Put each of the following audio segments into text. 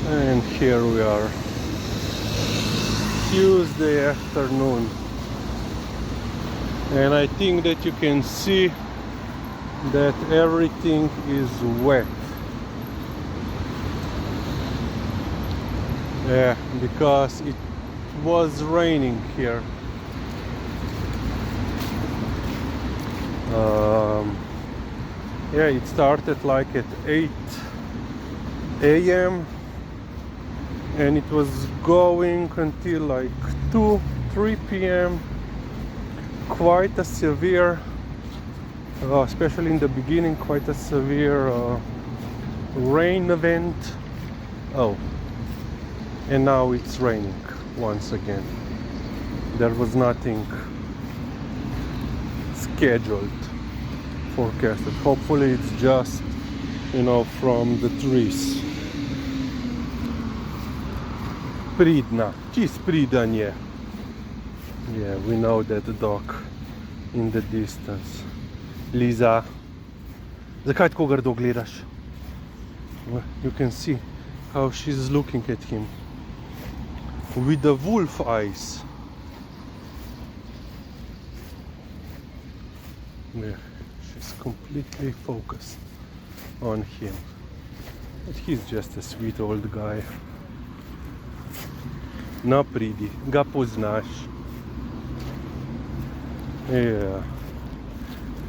And here we are, Tuesday afternoon, and I think that you can see that everything is wet. Yeah, because it was raining here. Yeah, it started like at 8 a.m. and it was going until like 2-3 p.m. Quite a severe, especially in the beginning, quite a severe rain event. Oh, and now it's raining once again. There was nothing scheduled, forecasted. Hopefully it's just, from the trees. Pridna, čist pridan je. Yeah, we know that dog in the distance. Liza, zakaj tako grdo gledaš? Well, you can see how she's looking at him with the wolf eyes. Yeah, she's completely focused on him. But he's just a sweet old guy. No, pridi, ga poznaš. Ja,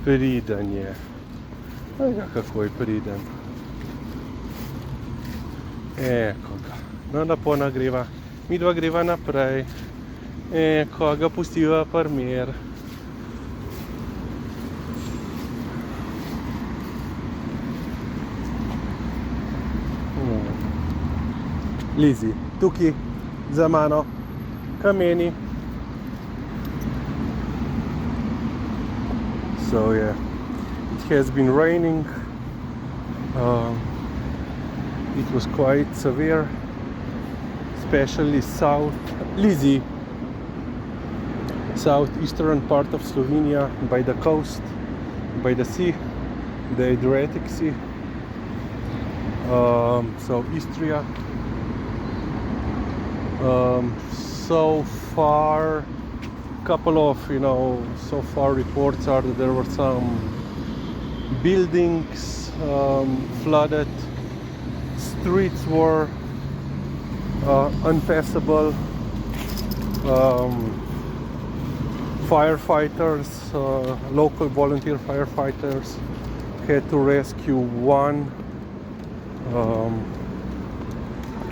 pridan je. Ja, kako je pridan. Eko ga. No, lepo nagreva. Midva greva naprej. Eko, ga pustiva pri mir. Lizi, tukaj, za mano, kameni. So yeah, it has been raining. It was quite severe, especially southeastern part of Slovenia, by the coast, by the sea, the Adriatic Sea. So Istria. So far, couple of so far reports are that there were some buildings flooded, streets were unpassable, firefighters, local volunteer firefighters had to rescue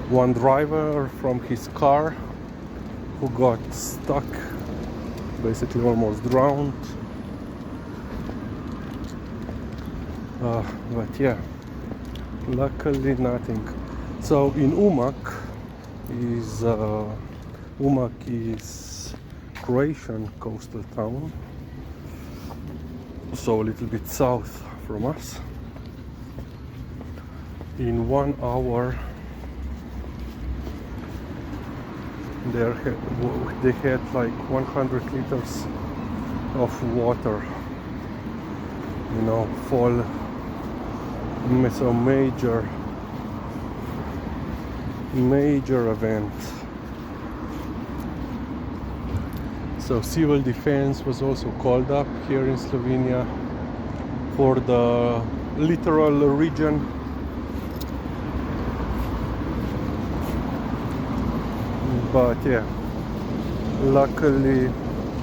one driver from his car who got stuck, basically almost drowned. But yeah, luckily nothing. So in Umag is Croatian coastal town, so a little bit south from us. In 1 hour they had like 100 liters of water, fall. So major event. So civil defense was also called up here in Slovenia for the littoral region. But yeah, luckily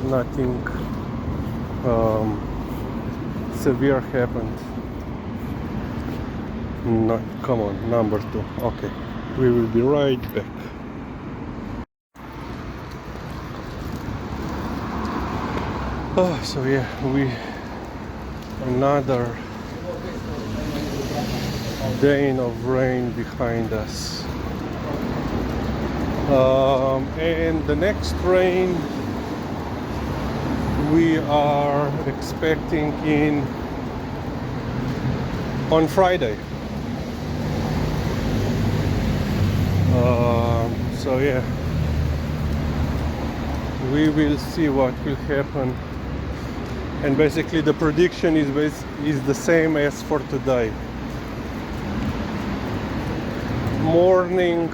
nothing severe happened. No, come on, number 2. Okay, we will be right back. So yeah, another day of rain behind us. And the next rain we are expecting on Friday. So yeah, we will see what will happen. And basically the prediction is the same as for today. morning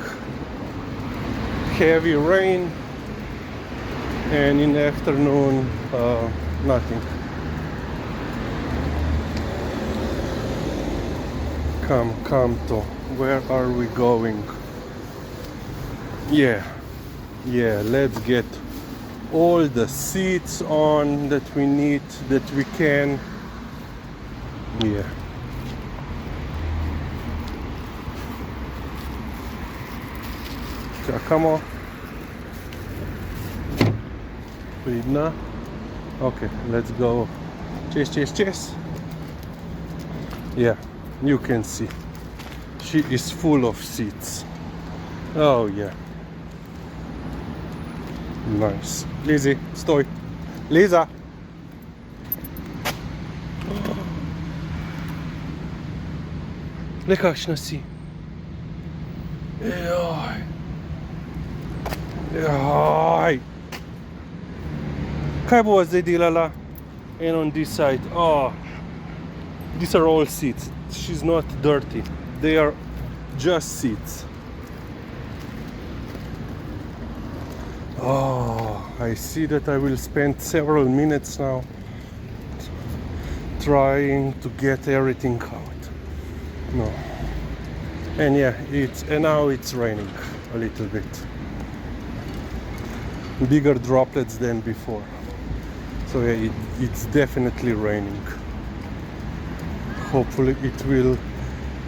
heavy rain, and in the afternoon nothing. Come to, where are we going? Yeah, let's get all the seats on that we need, that we can. Yeah. Come on. Видно. Okay, let's go. Chase. Yeah, you can see. She is full of seats. Oh yeah. Nice. Lizzie, stój. Liza. Nekakšna si. Jaj. Kaj bova zdaj delala? And on this side. Oh. These are all seats. She's not dirty. They are just seats. Oh, I see that I will spend several minutes now trying to get everything out. No. And yeah, and now it's raining a little bit. Bigger droplets than before. So yeah, it's definitely raining. Hopefully it will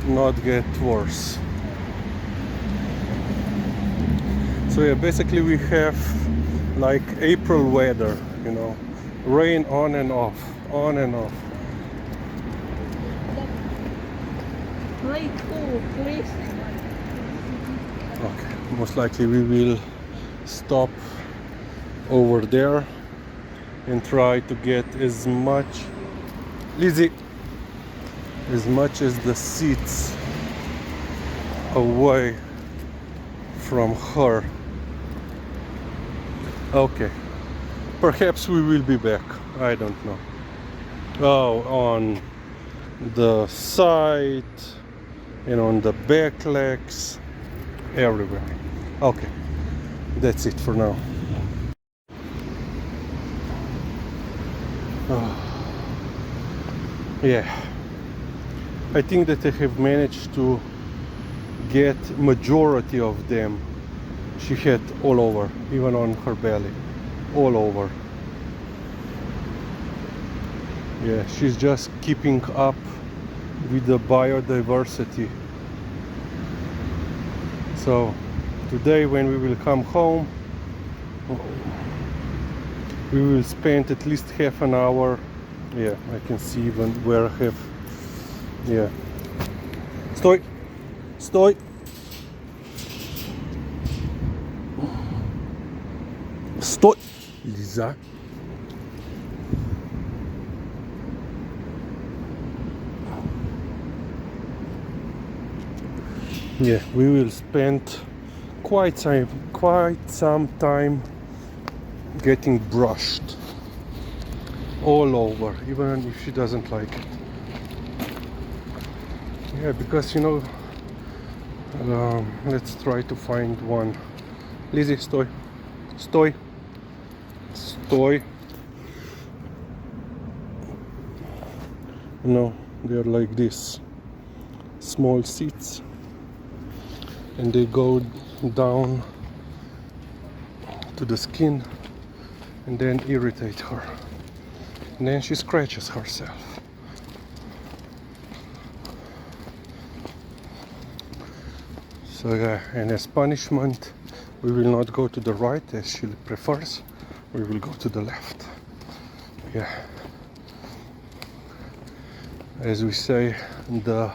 not get worse. So yeah, basically we have like April weather, you know, rain on and off. Okay, most likely we will stop over there and try to get as much, Lizzie, as much as the seats away from her. Okay, perhaps we will be back, I don't know. Oh, on the side and on the back legs, everywhere. Okay, that's it for now. Yeah, I think that I have managed to get majority of them. She had all over, even on her belly, all over. Yeah, she's just keeping up with the biodiversity. So today when we will come home, we will spend at least half an hour. Yeah, I can see even where I have. Yeah. Stój! Liza. Yeah, we will spend quite some time getting brushed all over, even if she doesn't like it. Yeah, because you know, let's try to find one. Lizzie, stój. No, they're like this, small seats, and they go down to the skin and then irritate her, and then she scratches herself. So yeah, and as punishment, we will not go to the right as she prefers, we will go to the left. Yeah, as we say, the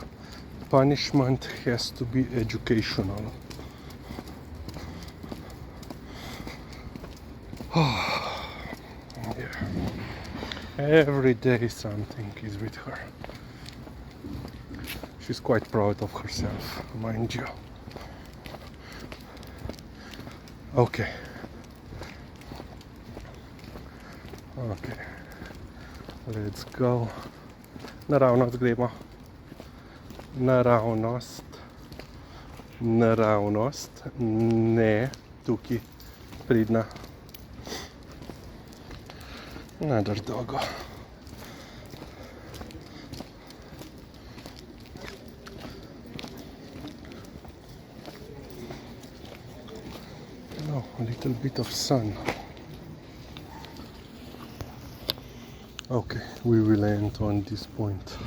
punishment has to be educational. Yeah. Every day something is with her. She's quite proud of herself, mind you. Okay. Let's go. Naravnost gremo. Naravnost. naravnost, ne tukaj pridna. Another doggo. Oh, a little bit of sun. Okay, we will end on this point.